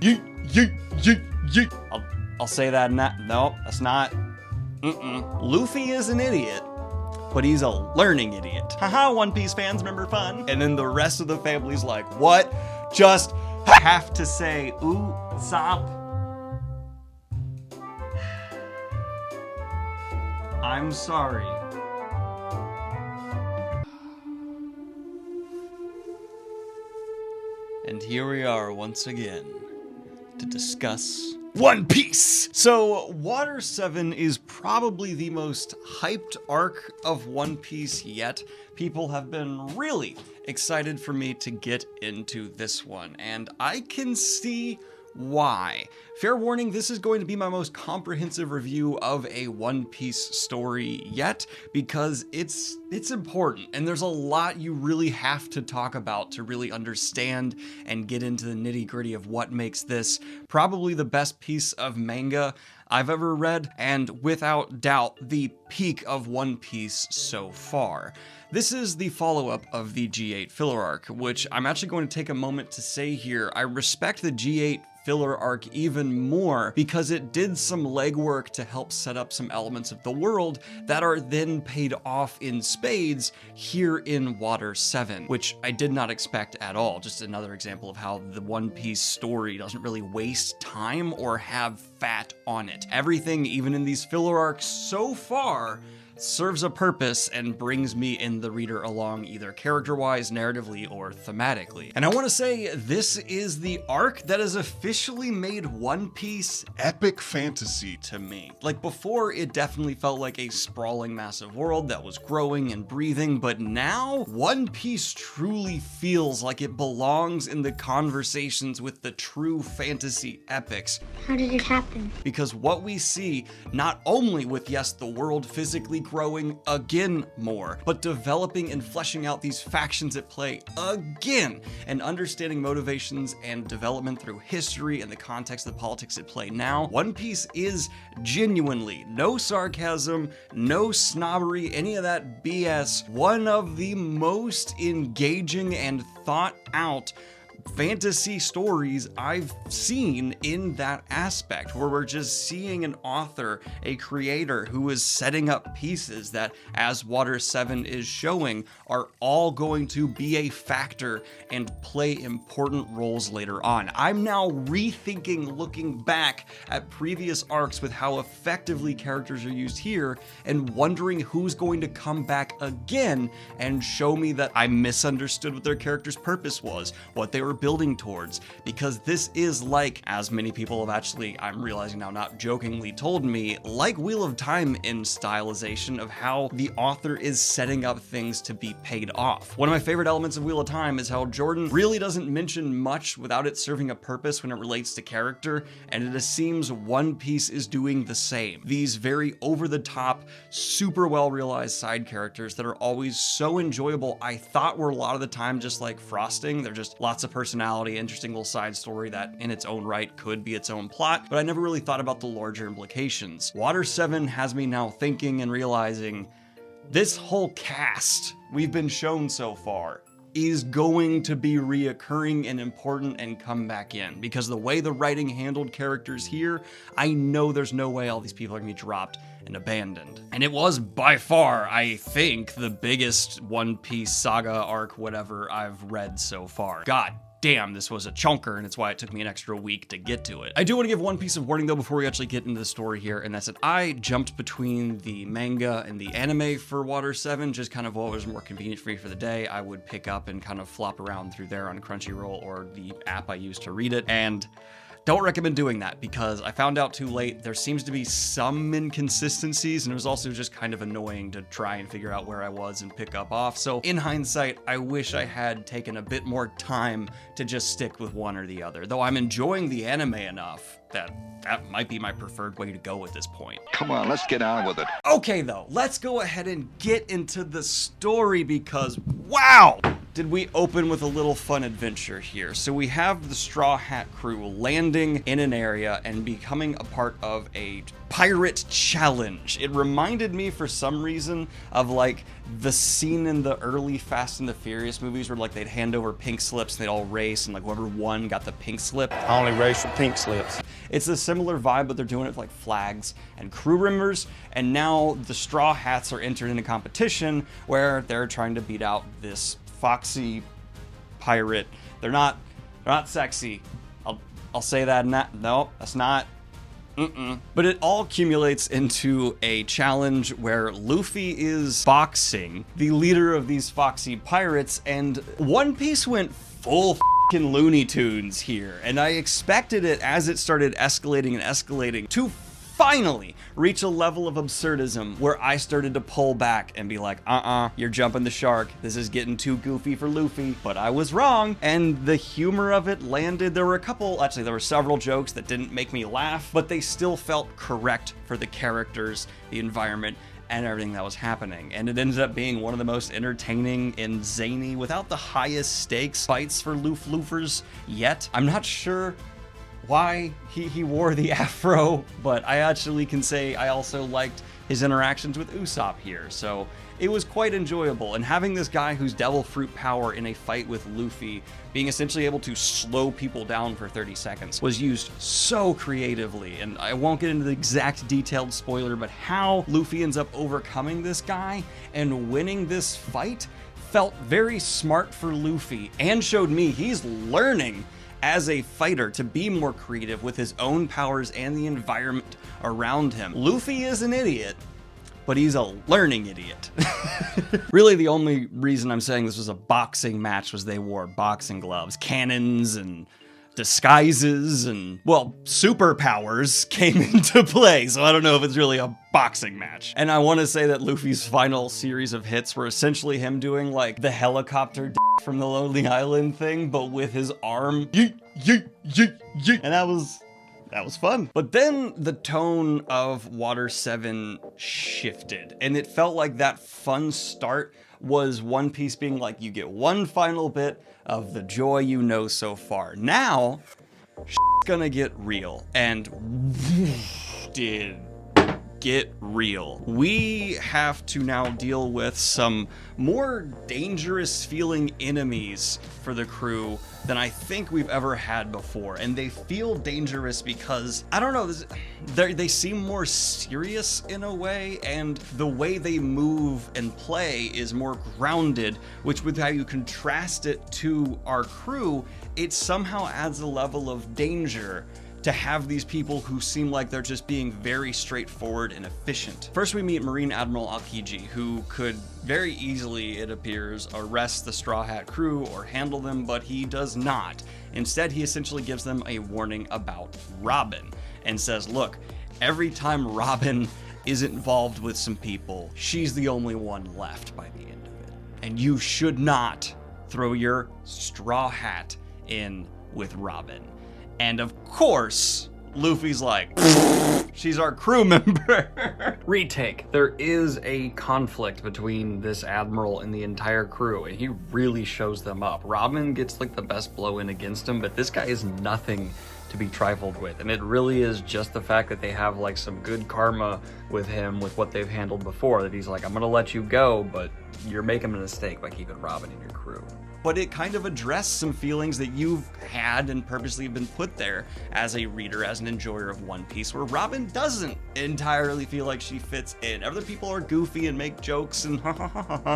Yeet, yeet, yeet, yeet. I'll say that now. No, that's not. Luffy is an idiot, but he's a learning idiot. Haha, One Piece fans, remember fun? And then the rest of the family's like, what? Just have to say, Usopp. I'm sorry. And here we are once again to discuss One Piece! So, Water 7 is probably the most hyped arc of One Piece yet. People have been really excited for me to get into this one, and I can see why. Fair warning, this is going to be my most comprehensive review of a One Piece story yet, because it's important, and there's a lot you really have to talk about to really understand and get into the nitty-gritty of what makes this probably the best piece of manga I've ever read, and without doubt, the peak of One Piece so far. This is the follow-up of the G8 filler arc, which I'm actually going to take a moment to say here. I respect the G8 filler arc even more because it did some legwork to help set up some elements of the world that are then paid off in spades here in Water 7, which I did not expect at all. Just another example of how the One Piece story doesn't really waste time or have fat on it. Everything, even in these filler arcs so far, serves a purpose and brings me and the reader along either character-wise, narratively, or thematically. And I want to say this is the arc that has officially made One Piece epic fantasy to me. Like before, it definitely felt like a sprawling massive world that was growing and breathing, but now One Piece truly feels like it belongs in the conversations with the true fantasy epics. How did it happen? Because what we see, not only with, yes, the world physically growing again more, but developing and fleshing out these factions at play again, and understanding motivations and development through history and the context of the politics at play now. One Piece is genuinely, no sarcasm, no snobbery, any of that BS, one of the most engaging and thought out fantasy stories I've seen in that aspect, where we're just seeing an author, a creator who is setting up pieces that, as Water 7 is showing, are all going to be a factor and play important roles later on. I'm now rethinking, looking back at previous arcs with how effectively characters are used here, and wondering who's going to come back again and show me that I misunderstood what their character's purpose was, what they were building towards, because this is like, as many people have actually, I'm realizing now, not jokingly told me, like Wheel of Time in stylization of how the author is setting up things to be paid off. One of my favorite elements of Wheel of Time is how Jordan really doesn't mention much without it serving a purpose when it relates to character, and it seems One Piece is doing the same. These very over-the-top, super well-realized side characters that are always so enjoyable, I thought were a lot of the time just like frosting. They're just lots of personality, interesting little side story that in its own right could be its own plot, but I never really thought about the larger implications. Water 7 has me now thinking and realizing this whole cast we've been shown so far is going to be reoccurring and important and come back in, because the way the writing handled characters here, I know there's no way all these people are gonna be dropped and abandoned. And it was by far, I think, the biggest One Piece Saga arc whatever I've read so far. God damn, this was a chunker, and it's why it took me an extra week to get to it. I do want to give one piece of warning though before we actually get into the story here, and that's that I jumped between the manga and the anime for Water 7, just kind of what was more convenient for me for the day. I would pick up and kind of flop around through there on Crunchyroll or the app I use to read it, and don't recommend doing that because I found out too late there seems to be some inconsistencies, and it was also just kind of annoying to try and figure out where I was and pick up off. So in hindsight, I wish I had taken a bit more time to just stick with one or the other, though I'm enjoying the anime enough that might be my preferred way to go at this point. Come on, let's get on with it. Okay though, let's go ahead and get into the story because wow! did we open with a little fun adventure here. So we have the Straw Hat crew landing in an area and becoming a part of a pirate challenge. It reminded me for some reason of like the scene in the early Fast and the Furious movies where like they'd hand over pink slips and they'd all race and like whoever won got the pink slip. I only race for pink slips. It's a similar vibe, but they're doing it with like flags and crew members. And now the Straw Hats are entered in a competition where they're trying to beat out this foxy pirate. They're not sexy. I'll say that. No, that's not. But it all accumulates into a challenge where Luffy is boxing the leader of these foxy pirates, and One Piece went full f***ing Looney Tunes here, and I expected it as it started escalating to finally reach a level of absurdism where I started to pull back and be like, you're jumping the shark. This is getting too goofy for Luffy. But I was wrong, and the humor of it landed. There were several jokes that didn't make me laugh, but they still felt correct for the characters, the environment, and everything that was happening. And it ended up being one of the most entertaining and zany, without the highest stakes fights for Luffers yet. I'm not sure why he wore the afro, but I actually can say I also liked his interactions with Usopp here, so it was quite enjoyable. And having this guy whose devil fruit power in a fight with Luffy, being essentially able to slow people down for 30 seconds, was used so creatively. And I won't get into the exact detailed spoiler, but how Luffy ends up overcoming this guy and winning this fight felt very smart for Luffy, and showed me he's learning as a fighter to be more creative with his own powers and the environment around him. Luffy is an idiot, but he's a learning idiot. Really, the only reason I'm saying this was a boxing match was they wore boxing gloves, cannons, and disguises, and, well, superpowers came into play, so I don't know if it's really a boxing match. And I want to say that Luffy's final series of hits were essentially him doing, like, the helicopter from the Lonely Island thing, but with his arm. Yeet, yeet, yeet, yeet. And that was fun. But then the tone of Water 7 shifted, and it felt like that fun start was One Piece being like, you get one final bit of the joy you know so far. Now, shit's gonna get real, and did get real. We have to now deal with some more dangerous feeling enemies for the crew than I think we've ever had before. And they feel dangerous because, I don't know, they seem more serious in a way, and the way they move and play is more grounded, which with how you contrast it to our crew, it somehow adds a level of danger to have these people who seem like they're just being very straightforward and efficient. First, we meet Marine Admiral Aokiji, who could very easily, it appears, arrest the Straw Hat crew or handle them, but he does not. Instead, he essentially gives them a warning about Robin and says, look, every time Robin is involved with some people, she's the only one left by the end of it. And you should not throw your straw hat in with Robin. And of course, Luffy's like, she's our crew member. Retake. There is a conflict between this admiral and the entire crew, and he really shows them up. Robin gets like the best blow in against him, but this guy is nothing to be trifled with. And it really is just the fact that they have like some good karma with him with what they've handled before, that he's like, I'm gonna let you go, but you're making a mistake by keeping Robin in your crew. But it kind of addressed some feelings that you've had and purposely been put there as a reader, as an enjoyer of One Piece, where Robin doesn't entirely feel like she fits in. Other people are goofy and make jokes and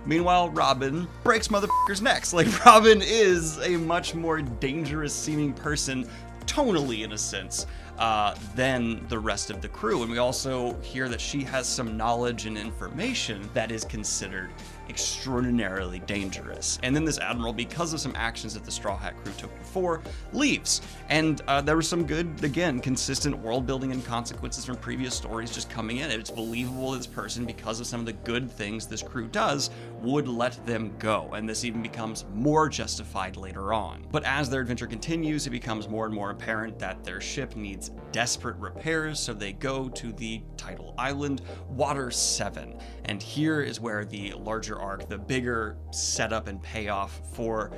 meanwhile, Robin breaks motherfuckers' necks. Like, Robin is a much more dangerous seeming person, tonally in a sense, than the rest of the crew. And we also hear that she has some knowledge and information that is considered extraordinarily dangerous. And then this admiral, because of some actions that the Straw Hat crew took before, leaves. And there was some good, again, consistent world building and consequences from previous stories just coming in. It's believable this person, because of some of the good things this crew does, would let them go. And this even becomes more justified later on. But as their adventure continues, it becomes more and more apparent that their ship needs needs desperate repairs, so they go to the title island, Water 7. And here is where the larger arc, the bigger setup and payoff for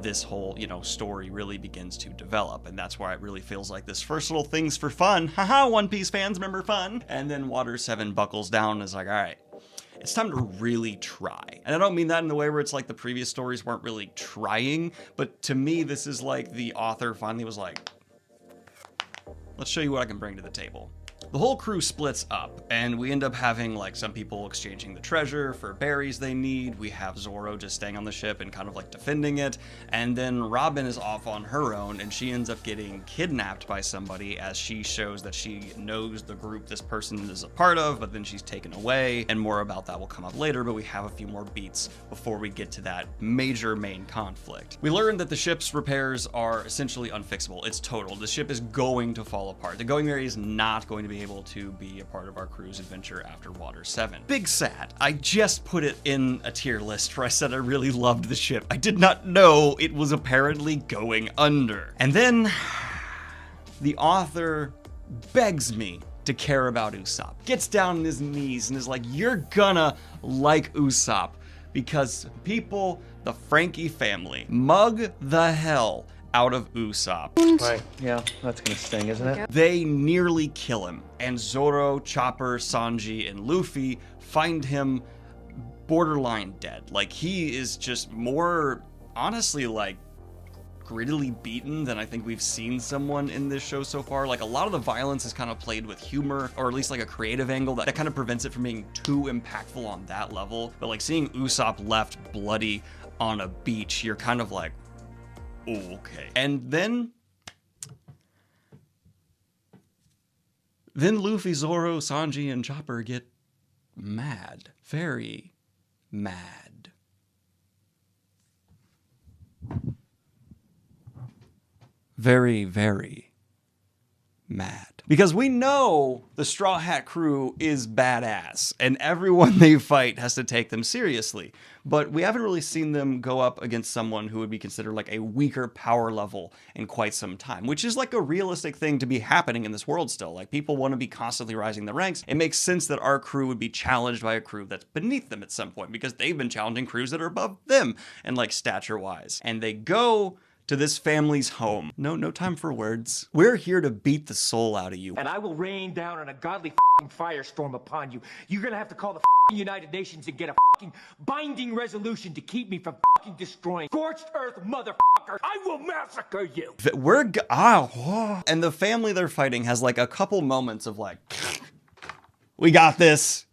this whole, story really begins to develop. And that's why it really feels like this first little thing's for fun. Haha, One Piece fans, remember fun? And then Water 7 buckles down and is like, all right, it's time to really try. And I don't mean that in the way where it's like the previous stories weren't really trying, but to me, this is like the author finally was like, let's show you what I can bring to the table. The whole crew splits up, and we end up having like some people exchanging the treasure for berries they need. We have Zoro just staying on the ship and kind of like defending it. And then Robin is off on her own, and she ends up getting kidnapped by somebody as she shows that she knows the group this person is a part of, but then she's taken away. And more about that will come up later, but we have a few more beats before we get to that major main conflict. We learn that the ship's repairs are essentially unfixable. It's total. The ship is going to fall apart. The Going Merry is not going to be able to be a part of our crew's adventure after Water 7. Big sad. I just put it in a tier list where I said I really loved the ship. I did not know it was apparently going under. And then the author begs me to care about Usopp. Gets down on his knees and is like, you're gonna like Usopp because people, the Frankie family, mug the hell out of Usopp. Right, yeah, that's gonna sting, isn't it? They nearly kill him, and Zoro, Chopper, Sanji, and Luffy find him borderline dead. Like, he is just more, honestly, like, grittily beaten than I think we've seen someone in this show so far. Like, a lot of the violence is kind of played with humor, or at least like a creative angle that kind of prevents it from being too impactful on that level. But like, seeing Usopp left bloody on a beach, you're kind of like, oh, okay. And then Luffy, Zoro, Sanji, and Chopper get mad. Very mad. Very, very mad. Because we know the Straw Hat crew is badass, and everyone they fight has to take them seriously. But we haven't really seen them go up against someone who would be considered like a weaker power level in quite some time, which is like a realistic thing to be happening in this world still. Like, people want to be constantly rising the ranks. It makes sense that our crew would be challenged by a crew that's beneath them at some point, because they've been challenging crews that are above them and like stature-wise. And they go to this family's home. No time for words. We're here to beat the soul out of you. And I will rain down an ungodly firestorm upon you. You're gonna have to call the United Nations and get a binding resolution to keep me from destroying scorched earth, motherfucker. I will massacre you. And the family they're fighting has like a couple moments of like, we got this,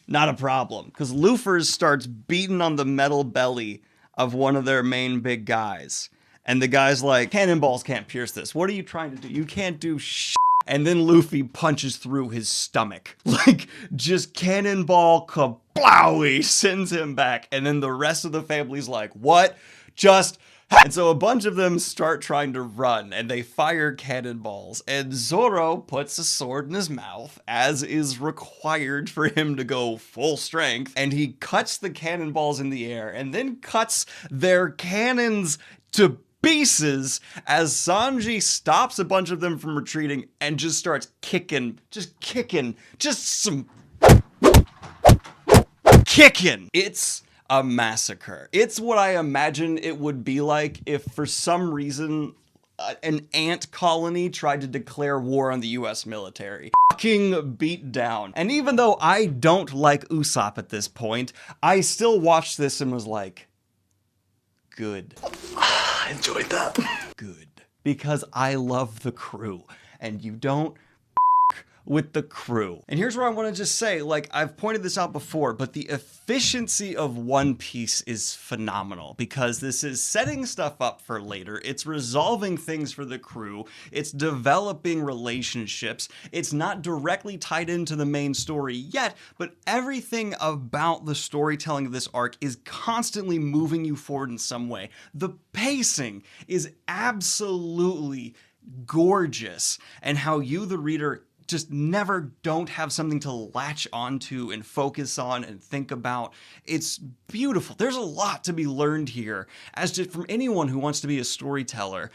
not a problem. Because Lufers starts beating on the metal belly of one of their main big guys. And the guy's like, cannonballs can't pierce this. What are you trying to do? You can't do shit. And then Luffy punches through his stomach. Like, just cannonball kablowie, sends him back. And then the rest of the family's like, what? Just... And so a bunch of them start trying to run, and they fire cannonballs. And Zoro puts a sword in his mouth, as is required for him to go full strength. And he cuts the cannonballs in the air, and then cuts their cannons to pieces as Sanji stops a bunch of them from retreating and just starts kicking, just some kicking. It's a massacre. It's what I imagine it would be like if for some reason an ant colony tried to declare war on the US military. Fucking beat down. And even though I don't like Usopp at this point, I still watched this and was like, good. I enjoyed that. Good. Because I love the crew, and you don't with the crew. And here's where I want to just say, like, I've pointed this out before, but the efficiency of One Piece is phenomenal, because this is setting stuff up for later. It's resolving things for the crew. It's developing relationships. It's not directly tied into the main story yet, but everything about the storytelling of this arc is constantly moving you forward in some way. The pacing is absolutely gorgeous, and how you, the reader, just never don't have something to latch onto and focus on and think about. It's beautiful. There's a lot to be learned here, as just from anyone who wants to be a storyteller.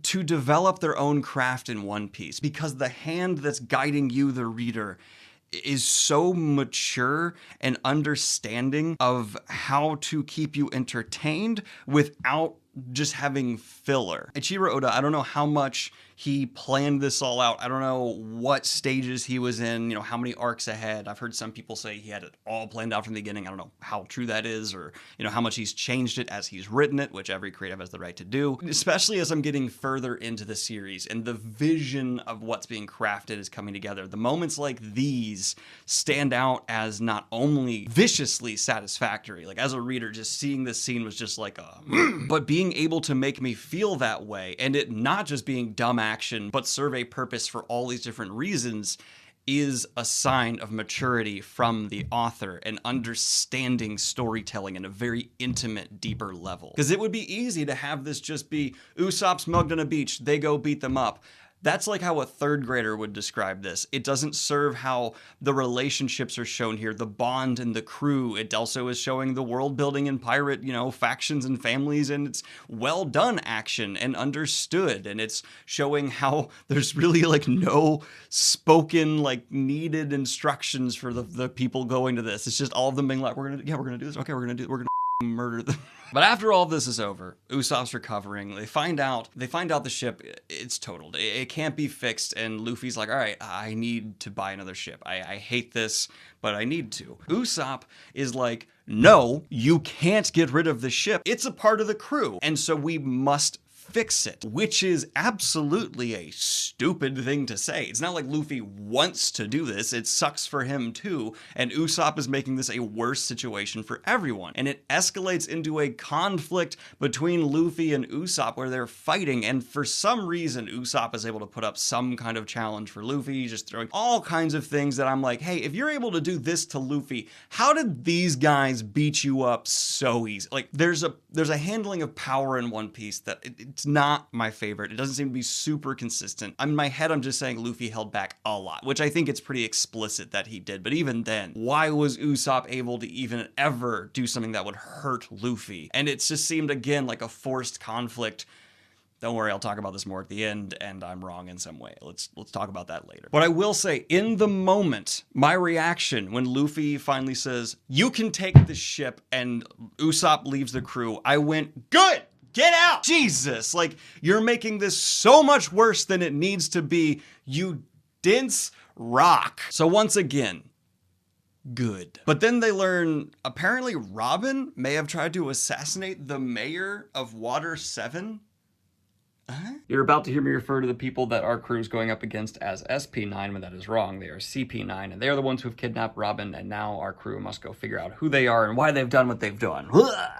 to develop their own craft in One Piece, because the hand that's guiding you, the reader, is so mature and understanding of how to keep you entertained without just having filler. Ichiro Oda, I don't know how much he planned this all out. I don't know what stages he was in, how many arcs ahead. I've heard some people say he had it all planned out from the beginning. I don't know how true that is, or, how much he's changed it as he's written it, which every creative has the right to do. Especially as I'm getting further into the series and the vision of what's being crafted is coming together. The moments like these stand out as not only viciously satisfactory, like as a reader, just seeing this scene was just like but being able to make me feel that way, and it not just being dumb action, but serve a purpose for all these different reasons, is a sign of maturity from the author and understanding storytelling in a very intimate, deeper level. Because it would be easy to have this just be Usopp's mugged on a beach, they go beat them up. That's like how a third grader would describe this. It doesn't serve how the relationships are shown here, the bond and the crew. It also is showing the world building and pirate, factions and families, and it's well done action and understood. And it's showing how there's really like no spoken, like needed instructions for the people going to this. It's just all of them being like, we're gonna do this. Okay, we're gonna murder them. But after all this is over, Usopp's recovering. They find out the ship, it's totaled. It can't be fixed, and Luffy's like, all right, I need to buy another ship. I hate this, but I need to. Usopp is like, no, you can't get rid of the ship. It's a part of the crew, and so we must fix it, which is absolutely a stupid thing to say. It's not like Luffy wants to do this. It sucks for him too, and Usopp is making this a worse situation for everyone. And it escalates into a conflict between Luffy and Usopp where they're fighting, and for some reason Usopp is able to put up some kind of challenge for Luffy, just throwing all kinds of things that I'm like, hey, if you're able to do this to Luffy, how did these guys beat you up so easy? Like, there's a handling of power in One Piece that it's not my favorite. It doesn't seem to be super consistent. In my head, I'm just saying Luffy held back a lot, which I think it's pretty explicit that he did. But even then, why was Usopp able to even ever do something that would hurt Luffy? And it just seemed, again, like a forced conflict. Don't worry, I'll talk about this more at the end, and I'm wrong in some way. Let's talk about that later. But I will say, in the moment, my reaction when Luffy finally says, you can take the ship, and Usopp leaves the crew, I went, good! Get out! Jesus! Like, you're making this so much worse than it needs to be, you dense rock. So once again, good. But then they learn, apparently Robin may have tried to assassinate the mayor of Water 7. You're about to hear me refer to the people that our crew is going up against as SP9 when that is wrong. They are CP9, and they are the ones who have kidnapped Robin, and now our crew must go figure out who they are and why they've done what they've done.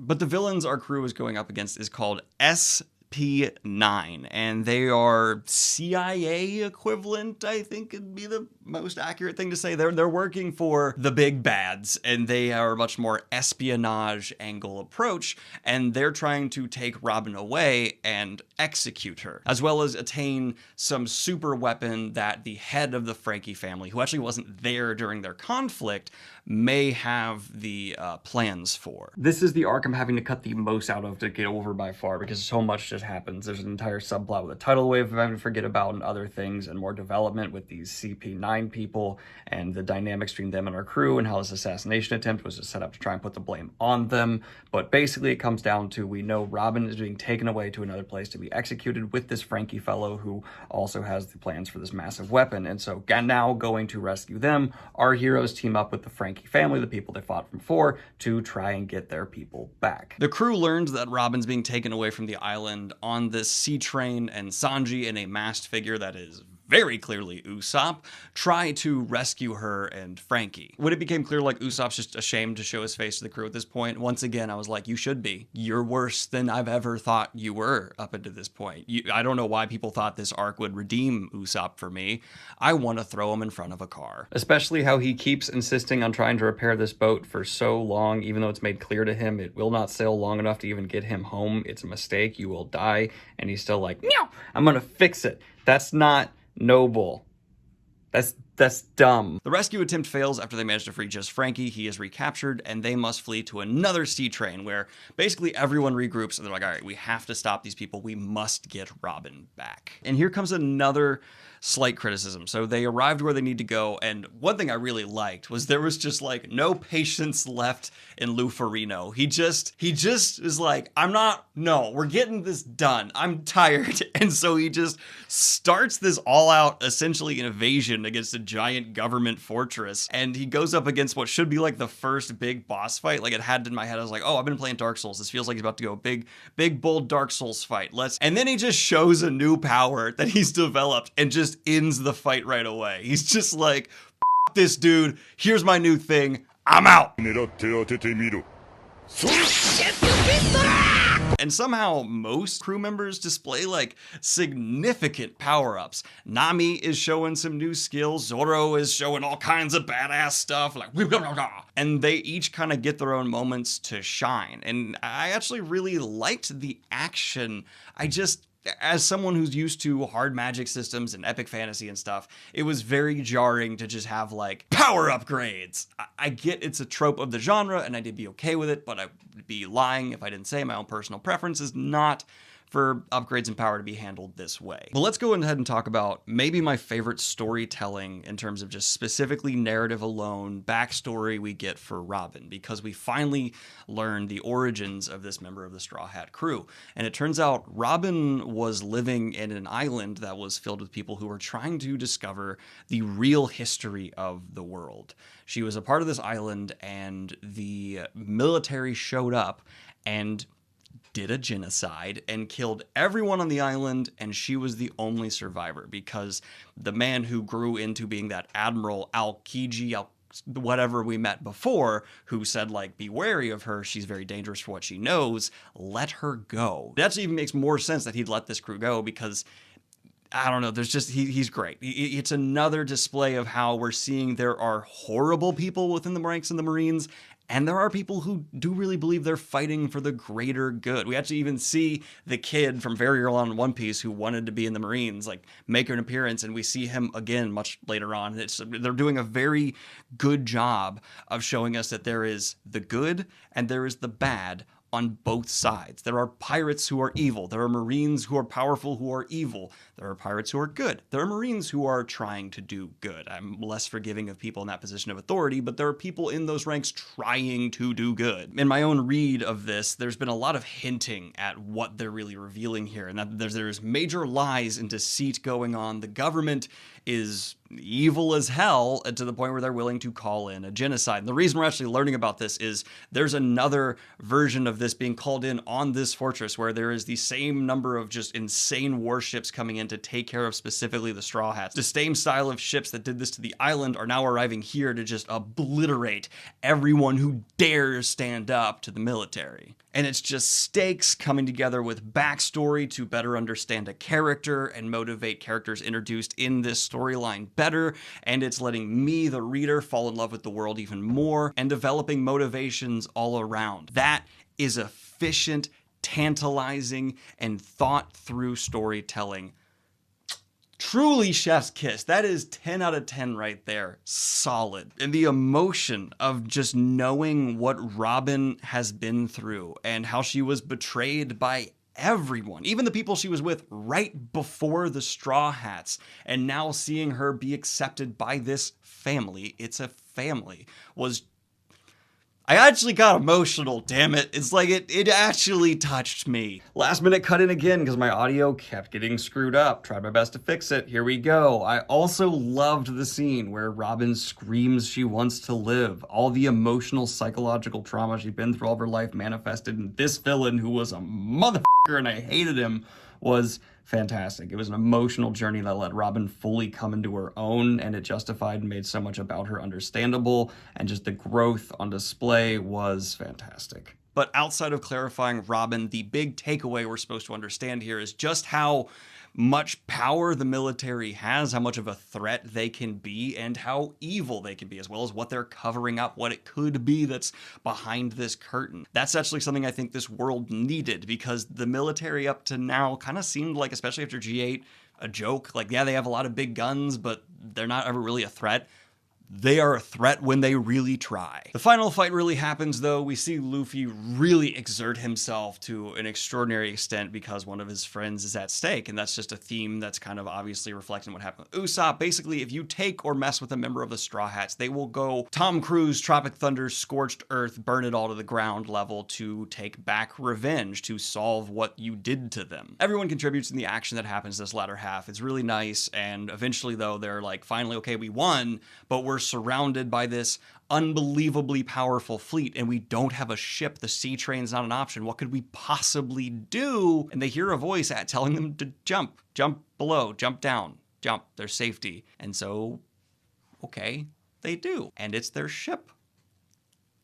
But the villains our crew is going up against is called SP9, and they are CIA equivalent, I think would be the most accurate thing to say. They're working for the big bads, and they are a much more espionage angle approach, and they're trying to take Robin away and execute her, as well as attain some super weapon that the head of the Frankie family, who actually wasn't there during their conflict, may have the plans for. This is the arc I'm having to cut the most out of to get over by far, because so much just happens. There's an entire subplot with a tidal wave I'm having to forget about, and other things, and more development with these CP9 people, and the dynamics between them and our crew, and how this assassination attempt was just set up to try and put the blame on them. But basically it comes down to, we know Robin is being taken away to another place to be executed with this Frankie fellow who also has the plans for this massive weapon. And so now going to rescue them, our heroes team up with the Frankie family, the people they fought from before, to try and get their people back. The crew learns that Robin's being taken away from the island on this sea train, and Sanji, in a masked figure that is very clearly Usopp, try to rescue her and Frankie. When it became clear, like, Usopp's just ashamed to show his face to the crew at this point, once again, I was like, you should be. You're worse than I've ever thought you were up until this point. I don't know why people thought this arc would redeem Usopp for me. I want to throw him in front of a car. Especially how he keeps insisting on trying to repair this boat for so long, even though it's made clear to him it will not sail long enough to even get him home. It's a mistake. You will die. And he's still like, no, I'm going to fix it. That's not noble. That's That's dumb. The rescue attempt fails after they manage to free just Frankie. He is recaptured, and they must flee to another sea train where basically everyone regroups and they're like, all right, we have to stop these people. We must get Robin back. And here comes another slight criticism. So they arrived where they need to go, and one thing I really liked was there was just like no patience left in Lou Ferrigno. He just is like, we're getting this done. I'm tired. And so he just starts this all-out essentially invasion against a giant government fortress, and he goes up against what should be like the first big boss fight. Like, it had in my head, I was like, oh, I've been playing Dark Souls. This feels like he's about to go big bold Dark Souls fight. And then he just shows a new power that he's developed and just ends the fight right away. He's just like, F this dude, here's my new thing, I'm out. And somehow most crew members display like significant power-ups. Nami is showing some new skills. Zoro is showing all kinds of badass stuff, like, and they each kind of get their own moments to shine. And I actually really liked the action. As someone who's used to hard magic systems and epic fantasy and stuff, it was very jarring to just have like power upgrades. I get it's a trope of the genre and I did be okay with it, but I would be lying if I didn't say my own personal preference is not for upgrades and power to be handled this way. But let's go ahead and talk about maybe my favorite storytelling in terms of just specifically narrative alone, backstory we get for Robin, because we finally learn the origins of this member of the Straw Hat crew. And it turns out Robin was living in an island that was filled with people who were trying to discover the real history of the world. She was a part of this island, and the military showed up and did a genocide and killed everyone on the island, and she was the only survivor because the man who grew into being that Admiral Al-Kiji, whatever we met before, who said, like, be wary of her, she's very dangerous for what she knows, let her go. It actually even makes more sense that he'd let this crew go because, I don't know, there's just, he's great. It's another display of how we're seeing there are horrible people within the ranks of the Marines, and there are people who do really believe they're fighting for the greater good. We actually even see the kid from very early on in One Piece who wanted to be in the Marines, like, make an appearance, and we see him again much later on. They're doing a very good job of showing us that there is the good and there is the bad on both sides. There are pirates who are evil. There are Marines who are powerful who are evil. There are pirates who are good. There are Marines who are trying to do good. I'm less forgiving of people in that position of authority, but there are people in those ranks trying to do good. In my own read of this, there's been a lot of hinting at what they're really revealing here, and that there's major lies and deceit going on. The government is evil as hell to the point where they're willing to call in a genocide. And the reason we're actually learning about this is there's another version of this being called in on this fortress where there is the same number of just insane warships coming in to take care of specifically the Straw Hats. The same style of ships that did this to the island are now arriving here to just obliterate everyone who dares stand up to the military. And it's just stakes coming together with backstory to better understand a character and motivate characters introduced in this storyline better. And it's letting me, the reader, fall in love with the world even more and developing motivations all around. That is efficient, tantalizing, and thought-through storytelling. Truly chef's kiss. That is 10 out of 10 right there. Solid. And the emotion of just knowing what Robin has been through and how she was betrayed by everyone, even the people she was with right before the Straw Hats, and now seeing her be accepted by this family, it's a family, was... I actually got emotional, damn it. It's like it actually touched me. Last minute cut in again because my audio kept getting screwed up. Tried my best to fix it. Here we go. I also loved the scene where Robin screams she wants to live. All the emotional, psychological trauma she'd been through all of her life manifested in this villain who was a motherfucker and I hated him was fantastic. It was an emotional journey that let Robin fully come into her own, and it justified and made so much about her understandable, and just the growth on display was fantastic. But outside of clarifying Robin, the big takeaway we're supposed to understand here is just how much power the military has, how much of a threat they can be, and how evil they can be, as well as what they're covering up, what it could be that's behind this curtain. That's actually something I think this world needed, because the military up to now kind of seemed like, especially after G8, a joke. Like, yeah, they have a lot of big guns, but they're not ever really a threat. They are a threat when they really try. The final fight really happens, though. We see Luffy really exert himself to an extraordinary extent because one of his friends is at stake, and that's just a theme that's kind of obviously reflecting what happened with Usopp. Basically, if you take or mess with a member of the Straw Hats, they will go Tom Cruise, Tropic Thunder, Scorched Earth, burn it all to the ground level to take back revenge, to solve what you did to them. Everyone contributes in the action that happens this latter half. It's really nice, and eventually, though, they're like, finally, okay, we won, but we're surrounded by this unbelievably powerful fleet, and we don't have a ship. The sea train's not an option. What could we possibly do? And they hear a voice telling them to jump below, jump down, jump, there's safety. And so, okay, they do. And it's their ship.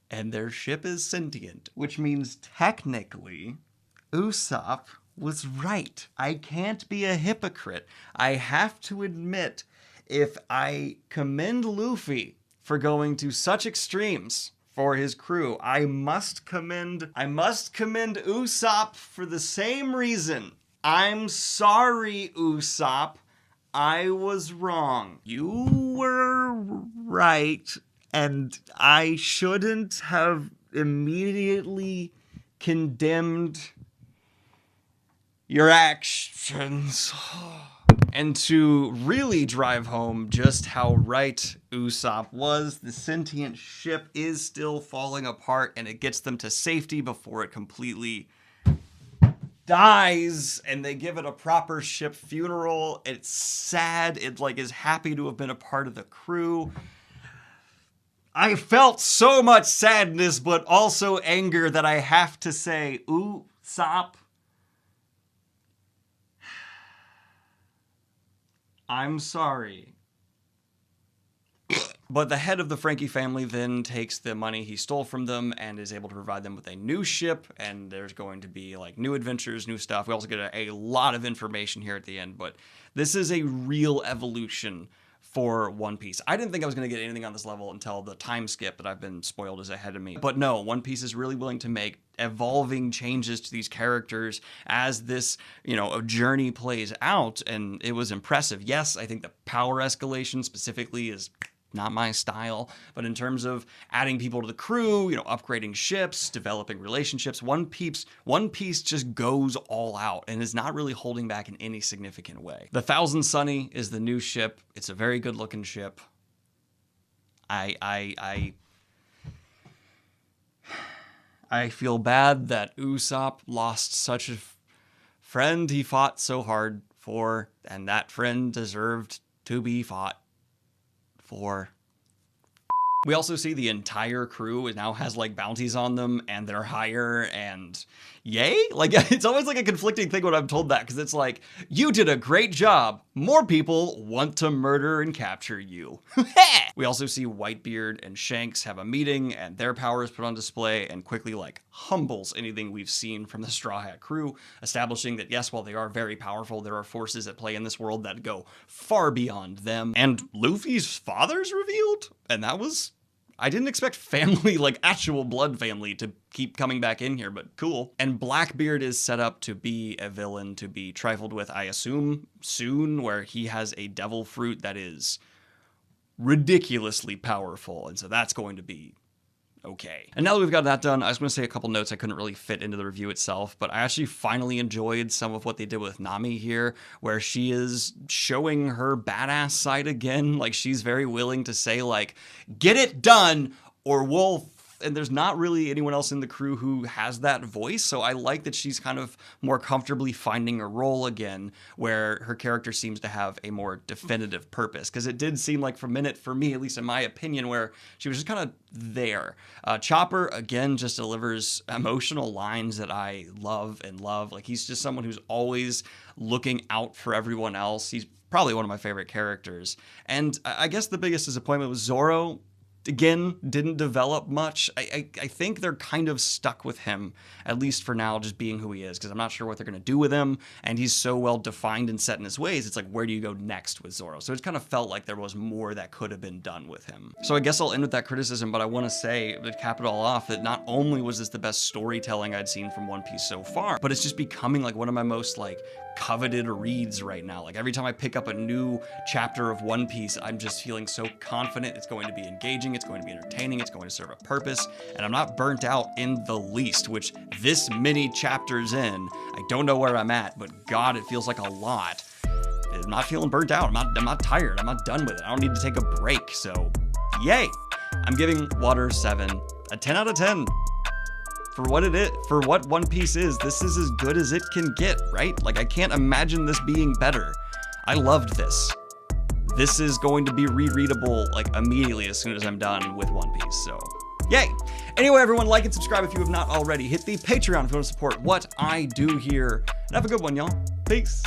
And their ship is sentient, which means technically Usopp was right. I can't be a hypocrite. I have to admit, if I commend Luffy for going to such extremes for his crew, I must commend Usopp for the same reason. I'm sorry, Usopp. I was wrong. You were right, and I shouldn't have immediately condemned your actions. And to really drive home just how right Usopp was, the sentient ship is still falling apart, and it gets them to safety before it completely dies, and they give it a proper ship funeral. It's sad. It is happy to have been a part of the crew. I felt so much sadness, but also anger, that I have to say, Usopp, I'm sorry. But the head of the Frankie family then takes the money he stole from them and is able to provide them with a new ship, and there's going to be new adventures, new stuff. We also get a lot of information here at the end, but this is a real evolution for One Piece. I didn't think I was going to get anything on this level until the time skip that I've been spoiled is ahead of me. But no, One Piece is really willing to make evolving changes to these characters as this, a journey plays out, and it was impressive. Yes, I think the power escalation specifically is not my style, but in terms of adding people to the crew, upgrading ships, developing relationships, One Piece just goes all out and is not really holding back in any significant way. The Thousand Sunny is the new ship. It's a very good looking ship. I feel bad that Usopp lost such a friend he fought so hard for, and that friend deserved to be fought for. We also see the entire crew now has bounties on them, and they're higher, and yay? It's always a conflicting thing when I'm told that, because it's you did a great job. More people want to murder and capture you. We also see Whitebeard and Shanks have a meeting, and their power is put on display, and quickly humbles anything we've seen from the Straw Hat crew, establishing that yes, while they are very powerful, there are forces at play in this world that go far beyond them. And Luffy's father's revealed, and that was, I didn't expect family, actual blood family, to keep coming back in here, but cool. And Blackbeard is set up to be a villain to be trifled with, I assume, soon, where he has a devil fruit that is ridiculously powerful, and so that's going to be okay. And now that we've got that done, I was going to say a couple notes I couldn't really fit into the review itself, but I actually finally enjoyed some of what they did with Nami here, where she is showing her badass side again. She's very willing to say, get it done, or we'll... And there's not really anyone else in the crew who has that voice, so I like that she's kind of more comfortably finding a role again, where her character seems to have a more definitive purpose, because it did seem for a minute, for me, at least in my opinion, where she was just kind of there. Chopper, again, just delivers emotional lines that I love and love. He's just someone who's always looking out for everyone else. He's probably one of my favorite characters. And I guess the biggest disappointment was Zoro. again, didn't develop much. I think they're kind of stuck with him, at least for now, just being who he is, because I'm not sure what they're going to do with him, and he's so well defined and set in his ways, it's like, where do you go next with Zoro? So it kind of felt like there was more that could have been done with him. So I guess I'll end with that criticism, but I want to say, to cap it all off, that not only was this the best storytelling I'd seen from One Piece so far, but it's just becoming like one of my most like coveted reads right now. Like every time I pick up a new chapter of One Piece, I'm just feeling so confident it's going to be engaging, it's going to be entertaining, it's going to serve a purpose, and I'm not burnt out in the least, which this many chapters in, I don't know where I'm at, but God, it feels like a lot. I'm not feeling burnt out. I'm not tired. I'm not done with it. I don't need to take a break. So yay. I'm giving Water 7 a 10 out of 10. For what it is, for what One Piece is, this is as good as it can get, right? Like, I can't imagine this being better. I loved this. This is going to be rereadable, like, immediately as soon as I'm done with One Piece, so yay! Anyway, everyone, like and subscribe if you have not already. Hit the Patreon if you want to support what I do here. And have a good one, y'all. Peace.